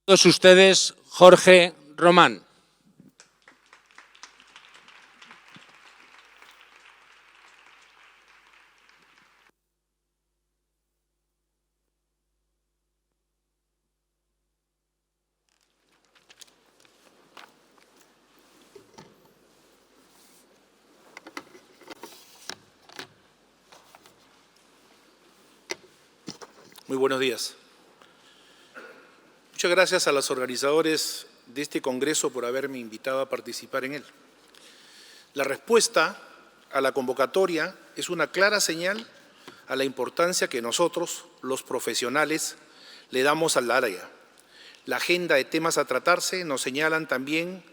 Todos ustedes, Jorge Román. Muy buenos días. Muchas gracias a los organizadores de este congreso por haberme invitado a participar en él. La respuesta a la convocatoria es una clara señal a la importancia que nosotros, los profesionales, le damos al área. La agenda de temas a tratarse nos señalan también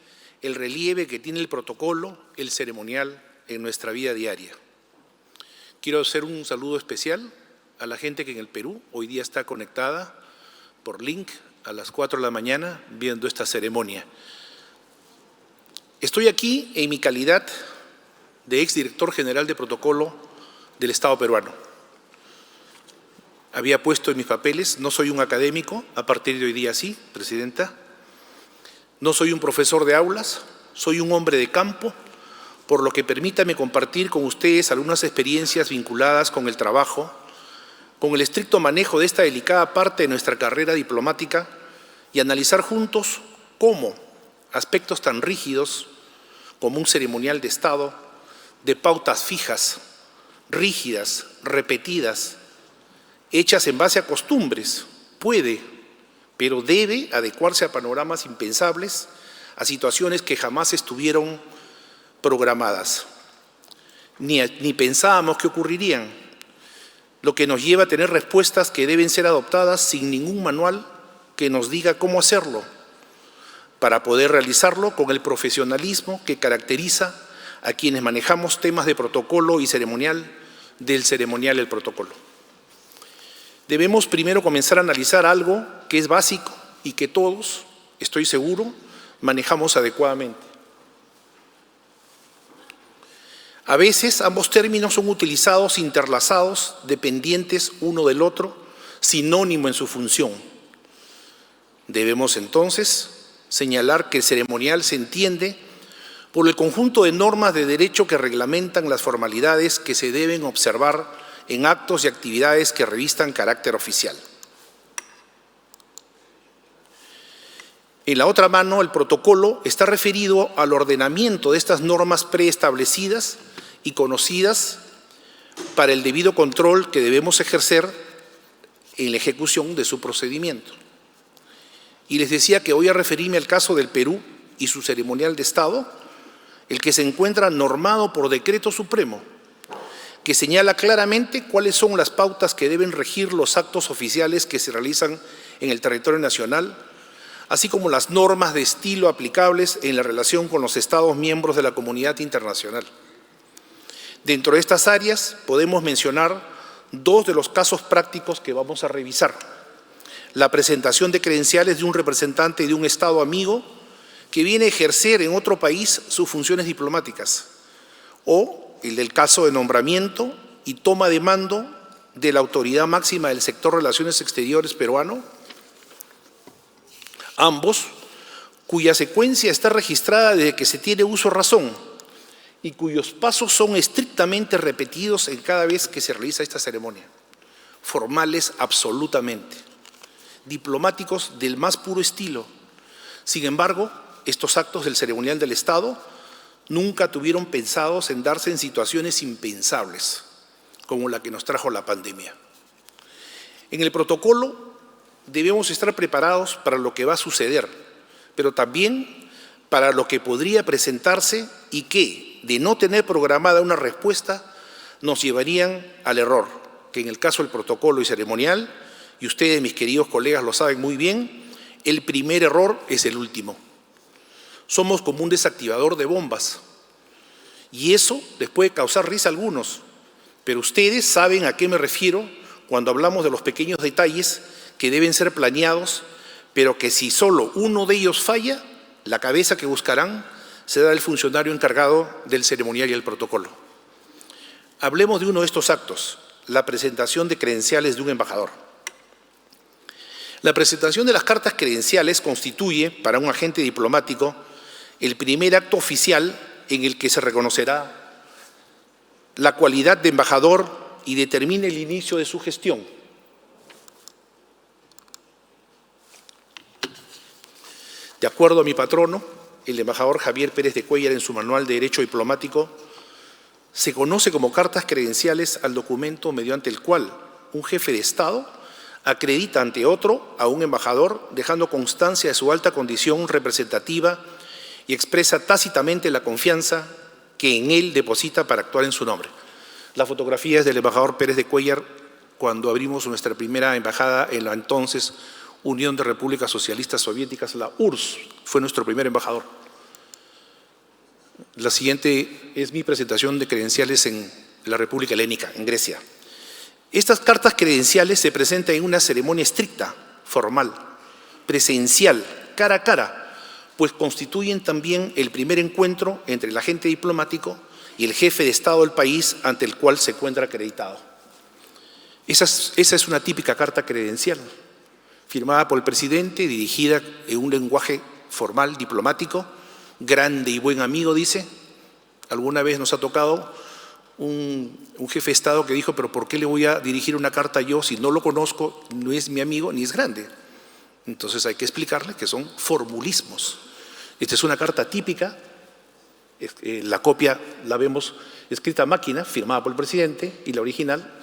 el relieve que tiene el protocolo, el ceremonial en nuestra vida diaria. Quiero hacer un saludo especial a la gente que en el Perú hoy día está conectada por link a las 4 de la mañana viendo esta ceremonia. Estoy aquí en mi calidad de exdirector general de protocolo del Estado peruano. Había puesto en mis papeles, no soy un académico, a partir de hoy día sí, Presidenta. No soy un profesor de aulas, soy un hombre de campo, por lo que permítame compartir con ustedes algunas experiencias vinculadas con el trabajo, con el estricto manejo de esta delicada parte de nuestra carrera diplomática y analizar juntos cómo aspectos tan rígidos como un ceremonial de Estado, de pautas fijas, rígidas, repetidas, hechas en base a costumbres, puede, pero debe adecuarse a panoramas impensables, a situaciones que jamás estuvieron programadas, ni pensábamos que ocurrirían, lo que nos lleva a tener respuestas que deben ser adoptadas sin ningún manual que nos diga cómo hacerlo, para poder realizarlo con el profesionalismo que caracteriza a quienes manejamos temas de protocolo y ceremonial, del ceremonial el protocolo. Debemos primero comenzar a analizar algo que es básico y que todos, estoy seguro, manejamos adecuadamente. A veces ambos términos son utilizados interlazados, dependientes uno del otro, sinónimo en su función. Debemos entonces señalar que el ceremonial se entiende por el conjunto de normas de derecho que reglamentan las formalidades que se deben observar en actos y actividades que revistan carácter oficial. En la otra mano, el protocolo está referido al ordenamiento de estas normas preestablecidas y conocidas para el debido control que debemos ejercer en la ejecución de su procedimiento. Y les decía que voy a referirme al caso del Perú y su ceremonial de Estado, el que se encuentra normado por decreto supremo, que señala claramente cuáles son las pautas que deben regir los actos oficiales que se realizan en el territorio nacional, así como las normas de estilo aplicables en la relación con los Estados miembros de la comunidad internacional. Dentro de estas áreas podemos mencionar dos de los casos prácticos que vamos a revisar. La presentación de credenciales de un representante de un Estado amigo que viene a ejercer en otro país sus funciones diplomáticas, o el del caso de nombramiento y toma de mando de la autoridad máxima del sector Relaciones Exteriores peruano, ambos cuya secuencia está registrada desde que se tiene uso razón y cuyos pasos son estrictamente repetidos en cada vez que se realiza esta ceremonia, formales absolutamente, diplomáticos del más puro estilo. Sin embargo, estos actos del ceremonial del Estado nunca tuvieron pensados en darse en situaciones impensables, como la que nos trajo la pandemia. En el protocolo debemos estar preparados para lo que va a suceder, pero también para lo que podría presentarse y que, de no tener programada una respuesta, nos llevarían al error, que en el caso del protocolo y ceremonial, y ustedes, mis queridos colegas, lo saben muy bien, el primer error es el último. Somos como un desactivador de bombas, y eso les puede causar risa a algunos, pero ustedes saben a qué me refiero cuando hablamos de los pequeños detalles que deben ser planeados, pero que si solo uno de ellos falla, la cabeza que buscarán será el funcionario encargado del ceremonial y el protocolo. Hablemos de uno de estos actos, la presentación de credenciales de un embajador. La presentación de las cartas credenciales constituye, para un agente diplomático, el primer acto oficial en el que se reconocerá la cualidad de embajador y determina el inicio de su gestión. De acuerdo a mi patrono, el embajador Javier Pérez de Cuéllar, en su manual de Derecho Diplomático, se conoce como cartas credenciales al documento mediante el cual un jefe de Estado acredita ante otro a un embajador, dejando constancia de su alta condición representativa y expresa tácitamente la confianza que en él deposita para actuar en su nombre. La fotografía es del embajador Pérez de Cuéllar cuando abrimos nuestra primera embajada en la entonces Unión de Repúblicas Socialistas Soviéticas, la URSS, fue nuestro primer embajador. La siguiente es mi presentación de credenciales en la República Helénica, en Grecia. Estas cartas credenciales se presentan en una ceremonia estricta, formal, presencial, cara a cara, pues constituyen también el primer encuentro entre el agente diplomático y el jefe de Estado del país ante el cual se encuentra acreditado. Esa es una típica carta credencial, firmada por el presidente, dirigida en un lenguaje formal, diplomático, grande y buen amigo, dice. Alguna vez nos ha tocado un jefe de Estado que dijo, pero ¿por qué le voy a dirigir una carta yo si no lo conozco, no es mi amigo ni es grande? Entonces hay que explicarle que son formulismos. Esta es una carta típica, la copia la vemos escrita a máquina, firmada por el presidente, y la original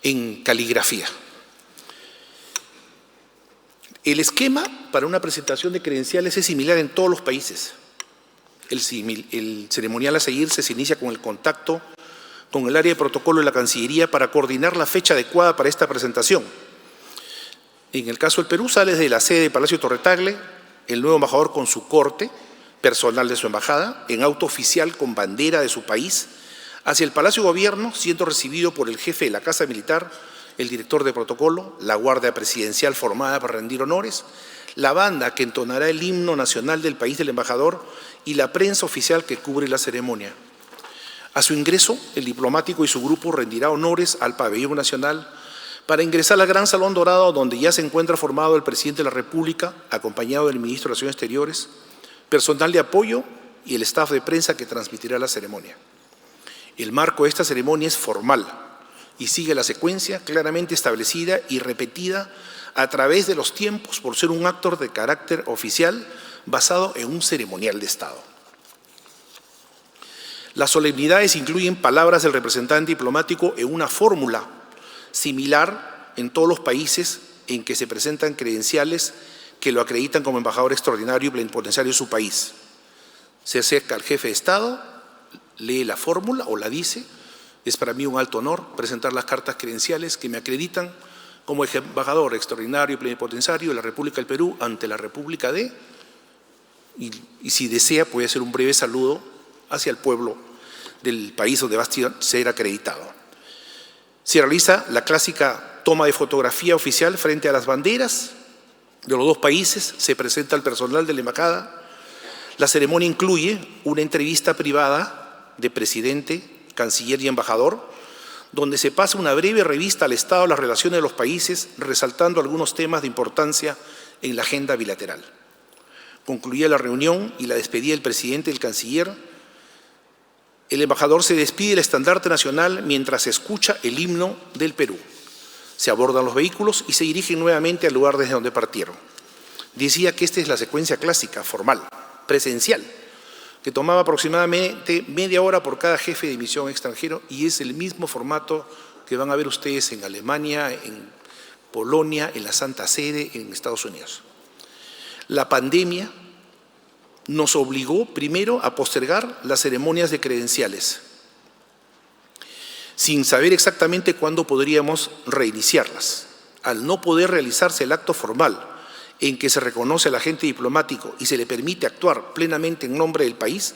en caligrafía. El esquema para una presentación de credenciales es similar en todos los países. El ceremonial a seguirse se inicia con el contacto con el área de protocolo de la Cancillería para coordinar la fecha adecuada para esta presentación. En el caso del Perú, sale desde la sede de Palacio Torre Tagle el nuevo embajador con su corte, personal de su embajada, en auto oficial con bandera de su país, hacia el Palacio de Gobierno, siendo recibido por el jefe de la Casa Militar, el director de protocolo, la Guardia Presidencial formada para rendir honores, la banda que entonará el himno nacional del país del embajador y la prensa oficial que cubre la ceremonia. A su ingreso, el diplomático y su grupo rendirá honores al pabellón nacional para ingresar al Gran Salón Dorado, donde ya se encuentra formado el presidente de la República, acompañado del ministro de Relaciones Exteriores, personal de apoyo y el staff de prensa que transmitirá la ceremonia. El marco de esta ceremonia es formal y sigue la secuencia claramente establecida y repetida a través de los tiempos por ser un acto de carácter oficial basado en un ceremonial de Estado. Las solemnidades incluyen palabras del representante diplomático en una fórmula similar en todos los países en que se presentan credenciales que lo acreditan como embajador extraordinario y plenipotenciario de su país. Se acerca al jefe de Estado, lee la fórmula o la dice. Es para mí un alto honor presentar las cartas credenciales que me acreditan como embajador extraordinario y plenipotenciario de la República del Perú ante la República de, y si desea puede hacer un breve saludo hacia el pueblo del país donde va a ser acreditado. Se realiza la clásica toma de fotografía oficial frente a las banderas de los dos países, se presenta al personal de la embajada. La ceremonia incluye una entrevista privada de presidente, canciller y embajador, donde se pasa una breve revista al estado de las relaciones de los países, resaltando algunos temas de importancia en la agenda bilateral. Concluida la reunión y la despedida del presidente y el canciller, el embajador se despide del estandarte nacional mientras se escucha el himno del Perú. Se abordan los vehículos y se dirigen nuevamente al lugar desde donde partieron. Decía que esta es la secuencia clásica, formal, presencial, que tomaba aproximadamente media hora por cada jefe de misión extranjero y es el mismo formato que van a ver ustedes en Alemania, en Polonia, en la Santa Sede, en Estados Unidos. La pandemia nos obligó primero a postergar las ceremonias de credenciales, sin saber exactamente cuándo podríamos reiniciarlas. Al no poder realizarse el acto formal en que se reconoce al agente diplomático y se le permite actuar plenamente en nombre del país,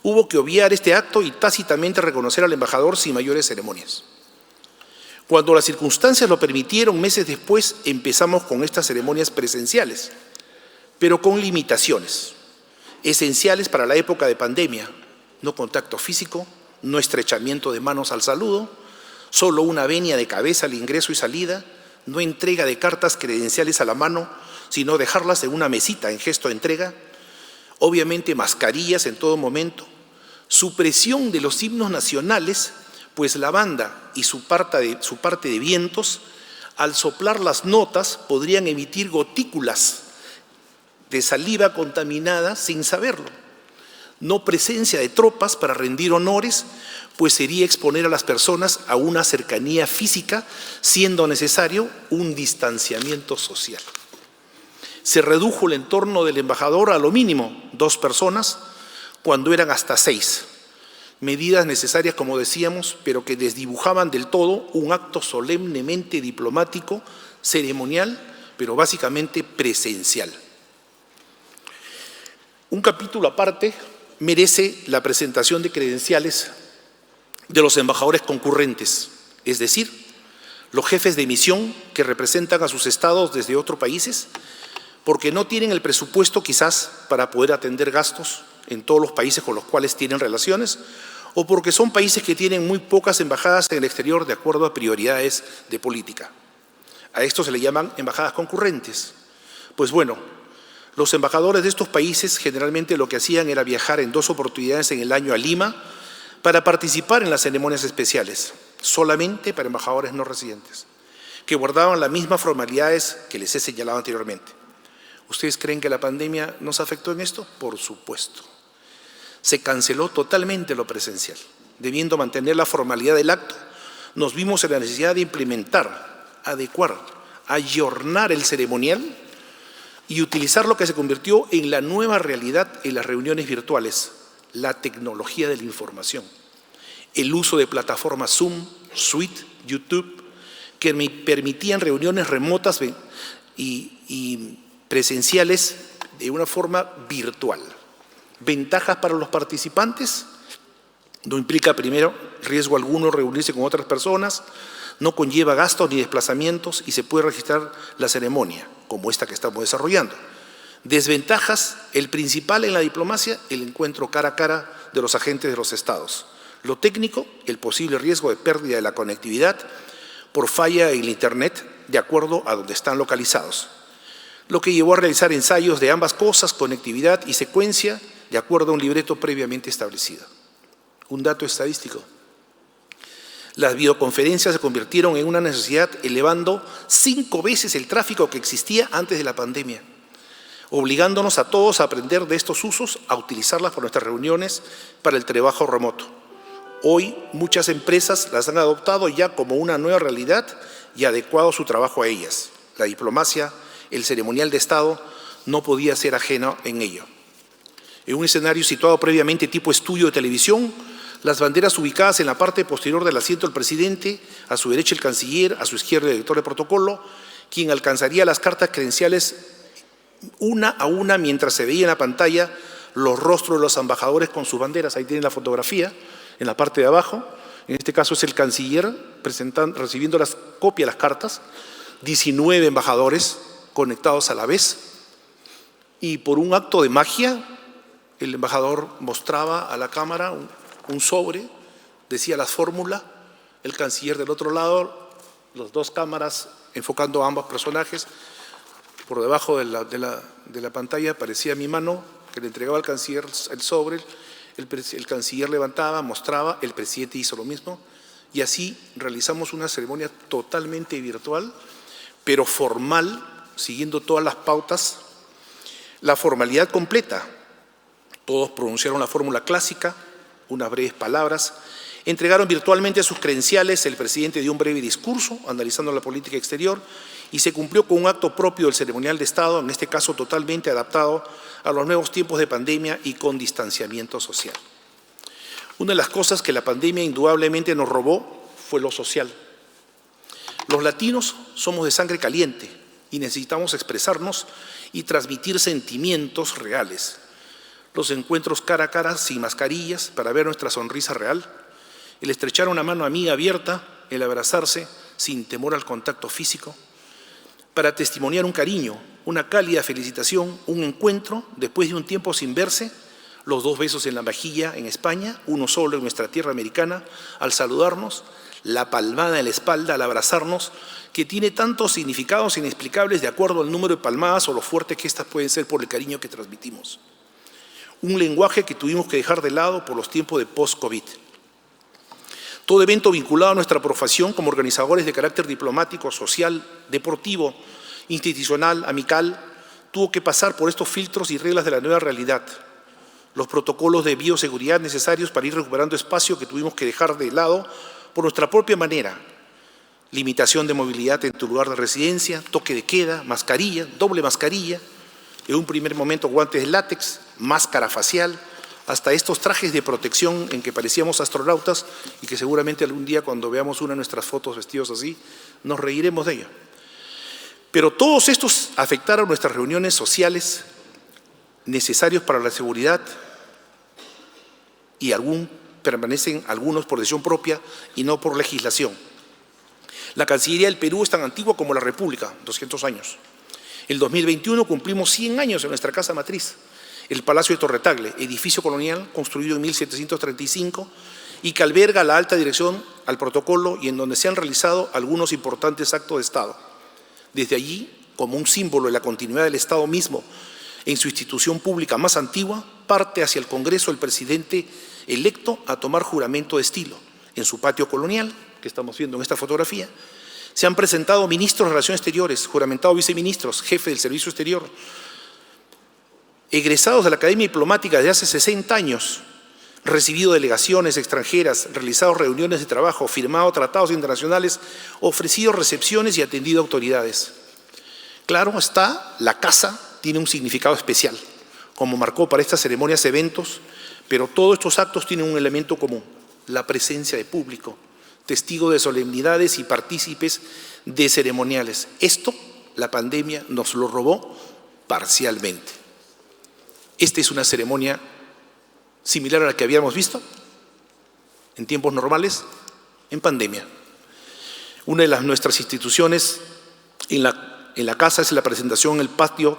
hubo que obviar este acto y tácitamente reconocer al embajador sin mayores ceremonias. Cuando las circunstancias lo permitieron, meses después empezamos con estas ceremonias presenciales, pero con limitaciones esenciales para la época de pandemia: no contacto físico, no estrechamiento de manos al saludo, solo una venia de cabeza al ingreso y salida, no entrega de cartas credenciales a la mano, sino dejarlas en una mesita en gesto de entrega, obviamente mascarillas en todo momento, supresión de los himnos nacionales, pues la banda y su parte de vientos, al soplar las notas, podrían emitir gotículas de saliva contaminada sin saberlo. No presencia de tropas para rendir honores, pues sería exponer a las personas a una cercanía física, siendo necesario un distanciamiento social. Se redujo el entorno del embajador a lo mínimo 2 personas, cuando eran hasta 6. Medidas necesarias, como decíamos, pero que desdibujaban del todo un acto solemnemente diplomático, ceremonial, pero básicamente presencial. Un capítulo aparte merece la presentación de credenciales de los embajadores concurrentes, es decir, los jefes de misión que representan a sus estados desde otros países, porque no tienen el presupuesto quizás para poder atender gastos en todos los países con los cuales tienen relaciones, o porque son países que tienen muy pocas embajadas en el exterior de acuerdo a prioridades de política. A esto se le llaman embajadas concurrentes. Pues bueno, los embajadores de estos países generalmente lo que hacían era viajar en 2 oportunidades en el año a Lima para participar en las ceremonias especiales, solamente para embajadores no residentes, que guardaban las mismas formalidades que les he señalado anteriormente. ¿Ustedes creen que la pandemia nos afectó en esto? Por supuesto. Se canceló totalmente lo presencial. Debiendo mantener la formalidad del acto, nos vimos en la necesidad de implementar, adecuar, ayornar el ceremonial y utilizar lo que se convirtió en la nueva realidad en las reuniones virtuales, la tecnología de la información, el uso de plataformas Zoom, Suite, YouTube, que me permitían reuniones remotas y presenciales de una forma virtual. Ventajas para los participantes: no implica primero riesgo alguno reunirse con otras personas, no conlleva gastos ni desplazamientos y se puede registrar la ceremonia, como esta que estamos desarrollando. Desventajas: el principal en la diplomacia, el encuentro cara a cara de los agentes de los estados. Lo técnico, el posible riesgo de pérdida de la conectividad por falla en el Internet, de acuerdo a donde están localizados. Lo que llevó a realizar ensayos de ambas cosas, conectividad y secuencia, de acuerdo a un libreto previamente establecido. Un dato estadístico: las videoconferencias se convirtieron en una necesidad, elevando 5 veces el tráfico que existía antes de la pandemia, obligándonos a todos a aprender de estos usos, a utilizarlas por nuestras reuniones para el trabajo remoto. Hoy muchas empresas las han adoptado ya como una nueva realidad y adecuado su trabajo a ellas. La diplomacia, el ceremonial de Estado, no podía ser ajeno en ello. En un escenario situado previamente tipo estudio de televisión, las banderas ubicadas en la parte posterior del asiento del presidente, a su derecha el canciller, a su izquierda el director de protocolo, quien alcanzaría las cartas credenciales una a una mientras se veía en la pantalla los rostros de los embajadores con sus banderas. Ahí tienen la fotografía en la parte de abajo. En este caso es el canciller recibiendo las copias de las cartas, 19 embajadores conectados a la vez, y por un acto de magia el embajador mostraba a la cámara un sobre, decía la fórmula, el canciller del otro lado, las 2 cámaras enfocando a ambos personajes. Por debajo de la pantalla aparecía mi mano, que le entregaba al canciller el sobre, el canciller levantaba, mostraba, el presidente hizo lo mismo, y así realizamos una ceremonia totalmente virtual, pero formal, siguiendo todas las pautas, la formalidad completa. Todos pronunciaron la fórmula clásica, unas breves palabras, entregaron virtualmente sus credenciales, el presidente dio un breve discurso analizando la política exterior y se cumplió con un acto propio del ceremonial de Estado, en este caso totalmente adaptado a los nuevos tiempos de pandemia y con distanciamiento social. Una de las cosas que la pandemia indudablemente nos robó fue lo social. Los latinos somos de sangre caliente y necesitamos expresarnos y transmitir sentimientos reales. Los encuentros cara a cara sin mascarillas para ver nuestra sonrisa real, el estrechar una mano amiga abierta, el abrazarse sin temor al contacto físico, para testimoniar un cariño, una cálida felicitación, un encuentro después de un tiempo sin verse, los 2 besos en la mejilla en España, uno solo en nuestra tierra americana, al saludarnos, la palmada en la espalda al abrazarnos, que tiene tantos significados inexplicables de acuerdo al número de palmadas o lo fuertes que éstas pueden ser por el cariño que transmitimos. Un lenguaje que tuvimos que dejar de lado por los tiempos de post-COVID. Todo evento vinculado a nuestra profesión como organizadores de carácter diplomático, social, deportivo, institucional, amical, tuvo que pasar por estos filtros y reglas de la nueva realidad. Los protocolos de bioseguridad necesarios para ir recuperando espacio que tuvimos que dejar de lado por nuestra propia manera. Limitación de movilidad en tu lugar de residencia, toque de queda, mascarilla, doble mascarilla, en un primer momento guantes de látex, máscara facial, hasta estos trajes de protección en que parecíamos astronautas y que seguramente algún día cuando veamos una de nuestras fotos vestidos así, nos reiremos de ello. Pero todos estos afectaron nuestras reuniones sociales necesarios para la seguridad y permanecen algunos por decisión propia y no por legislación. La Cancillería del Perú es tan antigua como la República, 200 años. El 2021 cumplimos 100 años en nuestra casa matriz, el Palacio de Torre-Tagle, edificio colonial construido en 1735 y que alberga la alta dirección al protocolo y en donde se han realizado algunos importantes actos de Estado. Desde allí, como un símbolo de la continuidad del Estado mismo en su institución pública más antigua, parte hacia el Congreso el presidente electo a tomar juramento de estilo. En su patio colonial, que estamos viendo en esta fotografía, se han presentado ministros de Relaciones Exteriores, juramentados viceministros, jefe del Servicio Exterior, egresados de la Academia Diplomática de hace 60 años, recibido delegaciones extranjeras, realizado reuniones de trabajo, firmado tratados internacionales, ofrecido recepciones y atendido autoridades. Claro está, la casa tiene un significado especial, como marcó para estas ceremonias eventos, pero todos estos actos tienen un elemento común, la presencia de público, testigo de solemnidades y partícipes de ceremoniales. Esto, la pandemia nos lo robó parcialmente. Esta es una ceremonia similar a la que habíamos visto en tiempos normales, en pandemia. Una de nuestras instituciones en la casa es la presentación en el patio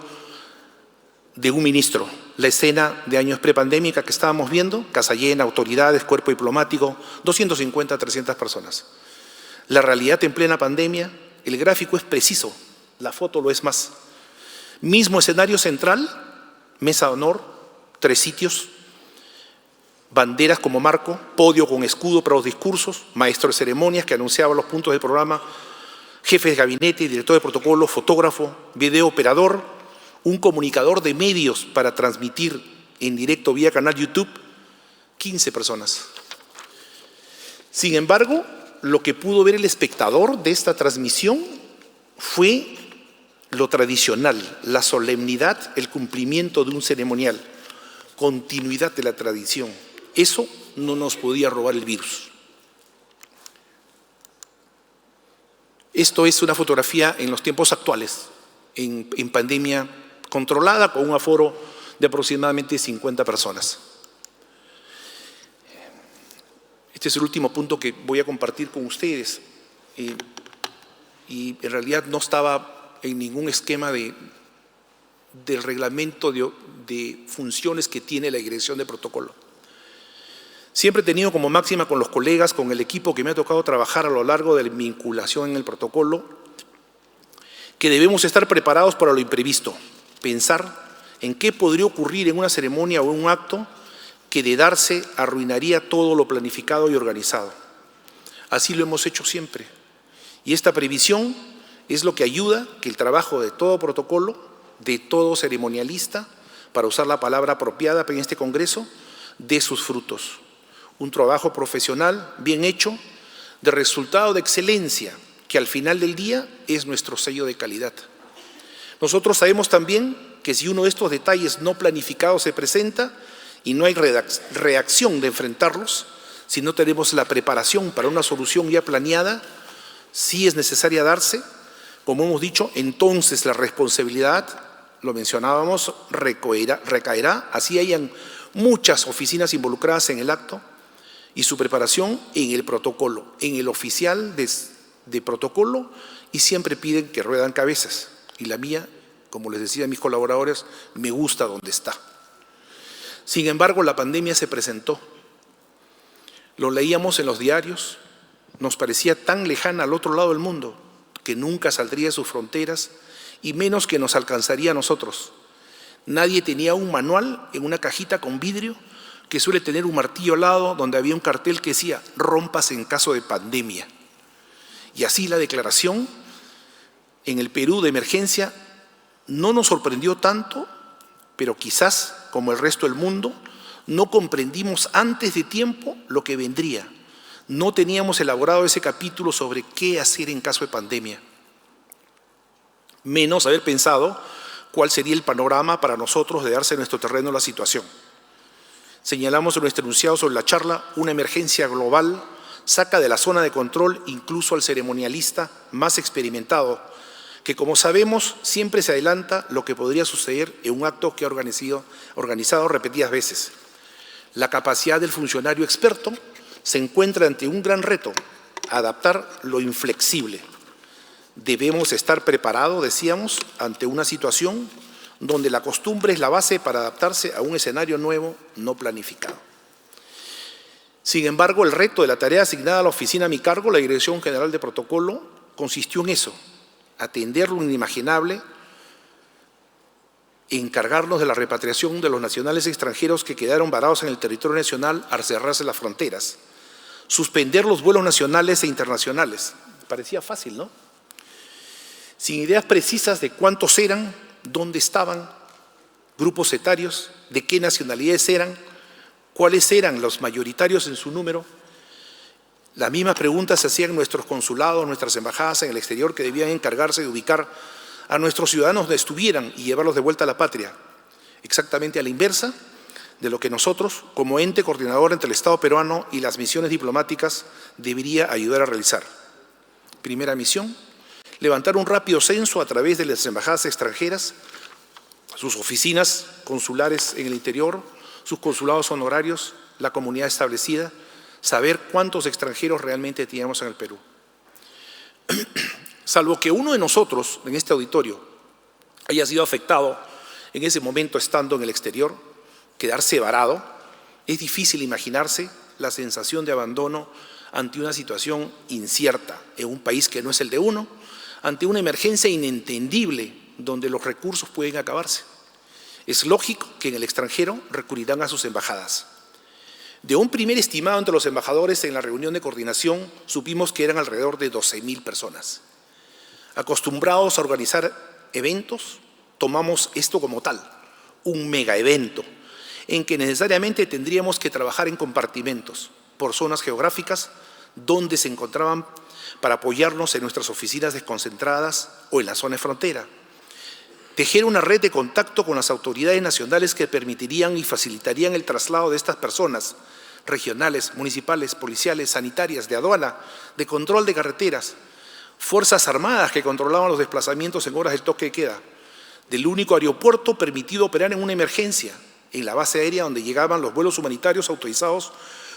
de un ministro. La escena de años prepandémica que estábamos viendo, casa llena, autoridades, cuerpo diplomático, 250 a 300 personas. La realidad en plena pandemia, el gráfico es preciso, la foto lo es más. Mismo escenario central, mesa de honor, 3 sitios, banderas como marco, podio con escudo para los discursos, maestro de ceremonias que anunciaba los puntos del programa, jefe de gabinete, director de protocolo, fotógrafo, video operador, un comunicador de medios para transmitir en directo vía canal YouTube, 15 personas. Sin embargo, lo que pudo ver el espectador de esta transmisión fue lo tradicional, la solemnidad, el cumplimiento de un ceremonial, continuidad de la tradición. Eso no nos podía robar el virus. Esto es una fotografía en los tiempos actuales, en pandemia controlada, con un aforo de aproximadamente 50 personas. Este es el último punto que voy a compartir con ustedes. Y en realidad no estaba en ningún esquema del reglamento de funciones que tiene la dirección de protocolo. Siempre he tenido como máxima con los colegas, con el equipo que me ha tocado trabajar a lo largo de mi vinculación en el protocolo, que debemos estar preparados para lo imprevisto, pensar en qué podría ocurrir en una ceremonia o en un acto que de darse arruinaría todo lo planificado y organizado. Así lo hemos hecho siempre. Y esta previsión es lo que ayuda que el trabajo de todo protocolo, de todo ceremonialista, para usar la palabra apropiada en este congreso, dé sus frutos. Un trabajo profesional bien hecho, de resultado de excelencia, que al final del día es nuestro sello de calidad. Nosotros sabemos también que si uno de estos detalles no planificados se presenta y no hay reacción de enfrentarlos, si no tenemos la preparación para una solución ya planeada, sí es necesaria darse, como hemos dicho, entonces la responsabilidad, lo mencionábamos, recaerá, así hayan muchas oficinas involucradas en el acto, y su preparación en el protocolo, en el oficial de protocolo, y siempre piden que ruedan cabezas. Y la mía, como les decía a mis colaboradores, me gusta donde está. Sin embargo, la pandemia se presentó. Lo leíamos en los diarios, nos parecía tan lejana al otro lado del mundo, que nunca saldría de sus fronteras y menos que nos alcanzaría a nosotros. Nadie tenía un manual en una cajita con vidrio que suele tener un martillo al lado donde había un cartel que decía «rompas en caso de pandemia». Y así la declaración en el Perú de emergencia no nos sorprendió tanto, pero quizás, como el resto del mundo, no comprendimos antes de tiempo lo que vendría. No teníamos elaborado ese capítulo sobre qué hacer en caso de pandemia. Menos haber pensado cuál sería el panorama para nosotros de darse en nuestro terreno la situación. Señalamos en nuestro enunciado sobre la charla, una emergencia global saca de la zona de control incluso al ceremonialista más experimentado, que como sabemos siempre se adelanta lo que podría suceder en un acto que ha organizado repetidas veces. La capacidad del funcionario experto se encuentra ante un gran reto, adaptar lo inflexible. Debemos estar preparados, decíamos, ante una situación donde la costumbre es la base para adaptarse a un escenario nuevo no planificado. Sin embargo, el reto de la tarea asignada a la oficina a mi cargo, la Dirección General de Protocolo, consistió en eso, atender lo inimaginable, encargarnos de la repatriación de los nacionales extranjeros que quedaron varados en el territorio nacional al cerrarse las fronteras, suspender los vuelos nacionales e internacionales. Parecía fácil, ¿no? Sin ideas precisas de cuántos eran, dónde estaban, grupos etarios, de qué nacionalidades eran, cuáles eran los mayoritarios en su número. Las mismas preguntas se hacían nuestros consulados, nuestras embajadas en el exterior que debían encargarse de ubicar a nuestros ciudadanos donde estuvieran y llevarlos de vuelta a la patria. Exactamente a la inversa de lo que nosotros, como ente coordinador entre el Estado peruano y las misiones diplomáticas, debería ayudar a realizar. Primera misión, levantar un rápido censo a través de las embajadas extranjeras, sus oficinas consulares en el interior, sus consulados honorarios, la comunidad establecida, saber cuántos extranjeros realmente teníamos en el Perú. Salvo que uno de nosotros, en este auditorio, haya sido afectado en ese momento estando en el exterior, quedarse varado, es difícil imaginarse la sensación de abandono ante una situación incierta en un país que no es el de uno, ante una emergencia inentendible donde los recursos pueden acabarse. Es lógico que en el extranjero recurrirán a sus embajadas. De un primer estimado entre los embajadores en la reunión de coordinación, supimos que eran alrededor de 12,000 personas. Acostumbrados a organizar eventos, tomamos esto como tal, un mega evento, en que necesariamente tendríamos que trabajar en compartimentos, por zonas geográficas, donde se encontraban para apoyarnos en nuestras oficinas desconcentradas o en la zona de frontera. Tejer una red de contacto con las autoridades nacionales que permitirían y facilitarían el traslado de estas personas, regionales, municipales, policiales, sanitarias, de aduana, de control de carreteras, fuerzas armadas que controlaban los desplazamientos en horas del toque de queda, del único aeropuerto permitido operar en una emergencia, en la base aérea donde llegaban los vuelos humanitarios autorizados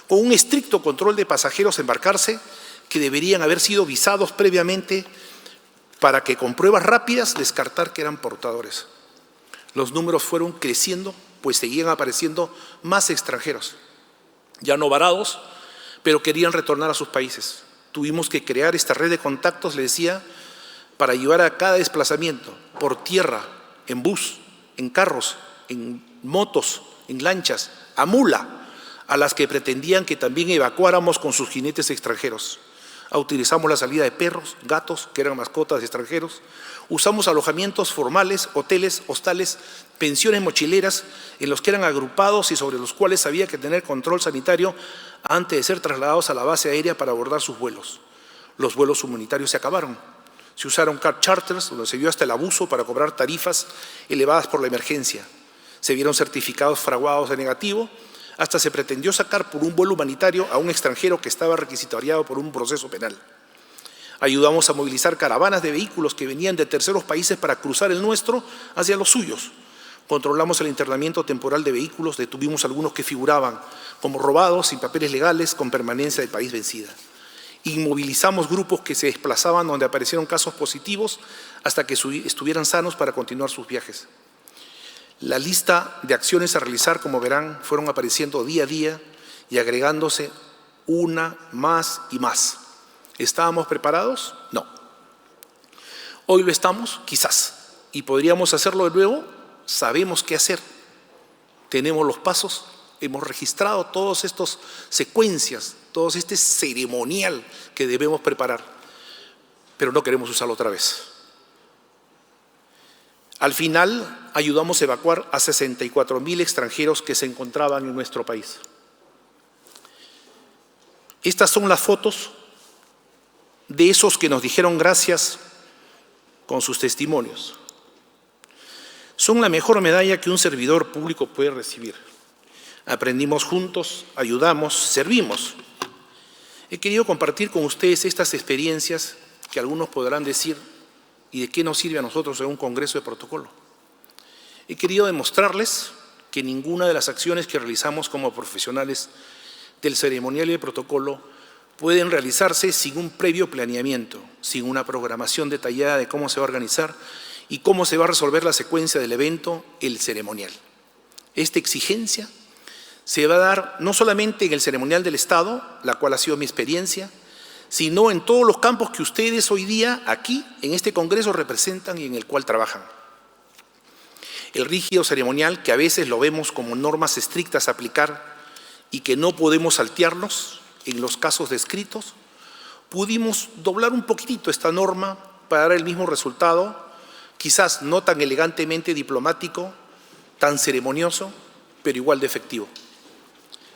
con un estricto control de pasajeros a embarcarse que deberían haber sido visados previamente para que con pruebas rápidas descartar que eran portadores. Los números fueron creciendo, pues seguían apareciendo más extranjeros, ya no varados, pero querían retornar a sus países. Tuvimos que crear esta red de contactos, le decía, para ayudar a cada desplazamiento, por tierra, en bus, en carros, en motos, en lanchas, a mula, a las que pretendían que también evacuáramos con sus jinetes extranjeros. Utilizamos la salida de perros, gatos, que eran mascotas de extranjeros. Usamos alojamientos formales, hoteles, hostales, pensiones mochileras, en los que eran agrupados y sobre los cuales había que tener control sanitario antes de ser trasladados a la base aérea para abordar sus vuelos. Los vuelos humanitarios se acabaron. Se usaron car charters, donde se vio hasta el abuso para cobrar tarifas elevadas por la emergencia. Se vieron certificados fraguados de negativo. Hasta se pretendió sacar por un vuelo humanitario a un extranjero que estaba requisitoriado por un proceso penal. Ayudamos a movilizar caravanas de vehículos que venían de terceros países para cruzar el nuestro hacia los suyos. Controlamos el internamiento temporal de vehículos, detuvimos algunos que figuraban como robados, sin papeles legales, con permanencia del país vencida. Inmovilizamos grupos que se desplazaban donde aparecieron casos positivos hasta que estuvieran sanos para continuar sus viajes. La lista de acciones a realizar, como verán, fueron apareciendo día a día y agregándose una más y más. ¿Estábamos preparados? No. Hoy lo estamos, quizás, y podríamos hacerlo de nuevo. Sabemos qué hacer, tenemos los pasos, hemos registrado todas estas secuencias, todo este ceremonial que debemos preparar, pero no queremos usarlo otra vez. Al final, ayudamos a evacuar a 64.000 extranjeros que se encontraban en nuestro país. Estas son las fotos de esos que nos dijeron gracias con sus testimonios. Son la mejor medalla que un servidor público puede recibir. Aprendimos juntos, ayudamos, servimos. He querido compartir con ustedes estas experiencias que algunos podrán decir: ¿y de qué nos sirve a nosotros en un congreso de protocolo? He querido demostrarles que ninguna de las acciones que realizamos como profesionales del ceremonial y del protocolo pueden realizarse sin un previo planeamiento, sin una programación detallada de cómo se va a organizar y cómo se va a resolver la secuencia del evento, el ceremonial. Esta exigencia se va a dar no solamente en el ceremonial del Estado, la cual ha sido mi experiencia, sino en todos los campos que ustedes hoy día aquí, en este congreso, representan y en el cual trabajan. El rígido ceremonial, que a veces lo vemos como normas estrictas a aplicar y que no podemos saltearnos en los casos descritos, pudimos doblar un poquitito esta norma para dar el mismo resultado, quizás no tan elegantemente diplomático, tan ceremonioso, pero igual de efectivo.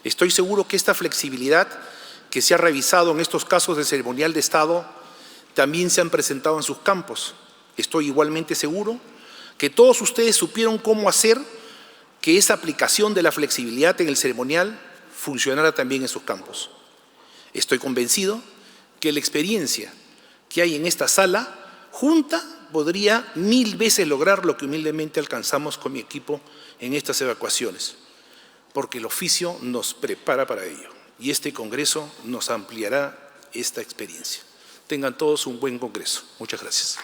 Estoy seguro que esta flexibilidad que se ha revisado en estos casos de ceremonial de Estado también se han presentado en sus campos. Estoy igualmente seguro que todos ustedes supieron cómo hacer que esa aplicación de la flexibilidad en el ceremonial funcionara también en sus campos. Estoy convencido que la experiencia que hay en esta sala junta podría 1000 veces lograr lo que humildemente alcanzamos con mi equipo en estas evacuaciones, porque el oficio nos prepara para ello y este congreso nos ampliará esta experiencia. Tengan todos un buen congreso. Muchas gracias.